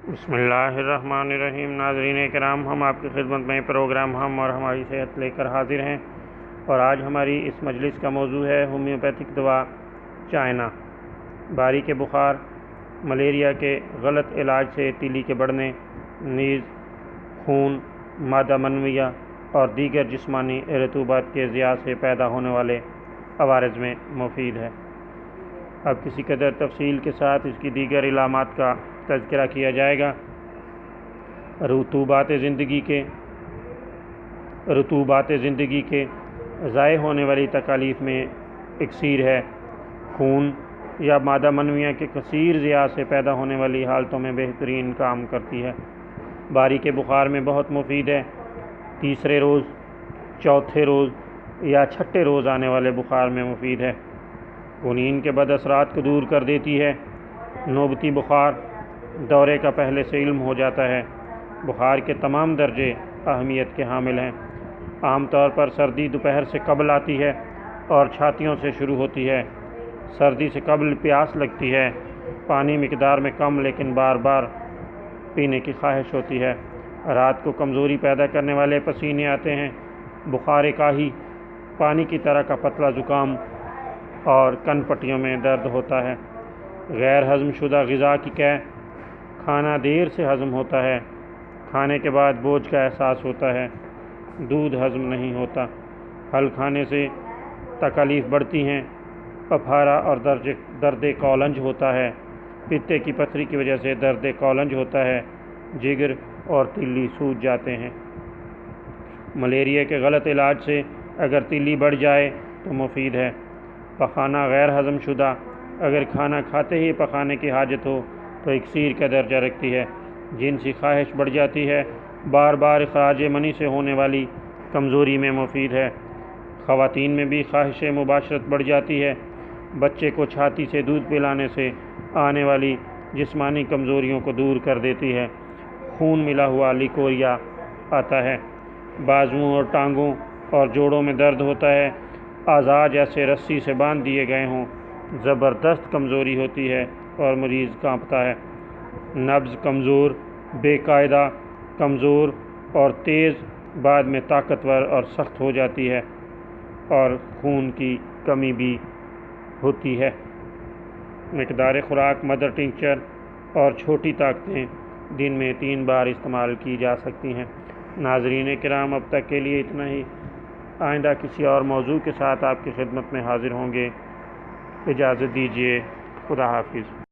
بسم اللہ الرحمن الرحیم۔ ناظرین کرام، ہم آپ کی خدمت میں پروگرام ہم اور ہماری صحت لے کر حاضر ہیں، اور آج ہماری اس مجلس کا موضوع ہے ہومیوپیتھک دوا چائنا۔ باری کے بخار، ملیریا کے غلط علاج سے تیلی کے بڑھنے، نیز خون، مادہ منویہ اور دیگر جسمانی رطوبات کے ضیاع سے پیدا ہونے والے عوارض میں مفید ہے۔ اب کسی قدر تفصیل کے ساتھ اس کی دیگر علامات کا تذکرہ کیا جائے گا۔ رطوبات زندگی کے ضائع ہونے والی تکالیف میں اکثیر ہے۔ خون یا مادہ منویہ کے کثیر ضیاع سے پیدا ہونے والی حالتوں میں بہترین کام کرتی ہے۔ باری کے بخار میں بہت مفید ہے۔ تیسرے روز، چوتھے روز یا چھٹے روز آنے والے بخار میں مفید ہے۔ گنین کے بد اثرات کو دور کر دیتی ہے۔ نوبتی بخار، دورے کا پہلے سے علم ہو جاتا ہے۔ بخار کے تمام درجے اہمیت کے حامل ہیں۔ عام طور پر سردی دوپہر سے قبل آتی ہے اور چھاتیوں سے شروع ہوتی ہے۔ سردی سے قبل پیاس لگتی ہے، پانی مقدار میں کم لیکن بار بار پینے کی خواہش ہوتی ہے۔ رات کو کمزوری پیدا کرنے والے پسینے آتے ہیں۔ بخار کاہی، پانی کی طرح کا پتلا زکام اور کن پٹیوں میں درد ہوتا ہے۔ غیر ہضم شدہ غذا کی قے، کھانا دیر سے ہضم ہوتا ہے، کھانے کے بعد بوجھ کا احساس ہوتا ہے، دودھ ہضم نہیں ہوتا، پھل کھانے سے تکالیف بڑھتی ہیں، پپھارا اور درد کولنج ہوتا ہے، پتے کی پتھری کی وجہ سے درد کولنج ہوتا ہے، جگر اور تیلی سوج جاتے ہیں۔ ملیریا کے غلط علاج سے اگر تیلی بڑھ جائے تو مفید ہے۔ پخانہ غیر ہضم شدہ، اگر کھانا کھاتے ہی پخانے کی حاجت ہو تو اکسیر کا درجہ رکھتی ہے۔ جنسی خواہش بڑھ جاتی ہے، بار بار اخراج منی سے ہونے والی کمزوری میں مفید ہے۔ خواتین میں بھی خواہش مباشرت بڑھ جاتی ہے۔ بچے کو چھاتی سے دودھ پلانے سے آنے والی جسمانی کمزوریوں کو دور کر دیتی ہے۔ خون ملا ہوا لیکوریا آتا ہے۔ بازوؤں اور ٹانگوں اور جوڑوں میں درد ہوتا ہے، اعضاء جیسے رسی سے باندھ دیے گئے ہوں۔ زبردست کمزوری ہوتی ہے اور مریض کانپتا ہے۔ نبض کمزور، بے قاعدہ، کمزور اور تیز، بعد میں طاقتور اور سخت ہو جاتی ہے، اور خون کی کمی بھی ہوتی ہے۔ مقدار خوراک مدر ٹنکچر اور چھوٹی طاقتیں دن میں 3 بار استعمال کی جا سکتی ہیں۔ ناظرین کرام، اب تک کے لیے اتنا ہی۔ آئندہ کسی اور موضوع کے ساتھ آپ کی خدمت میں حاضر ہوں گے۔ اجازت دیجیے۔ خدا حافظ۔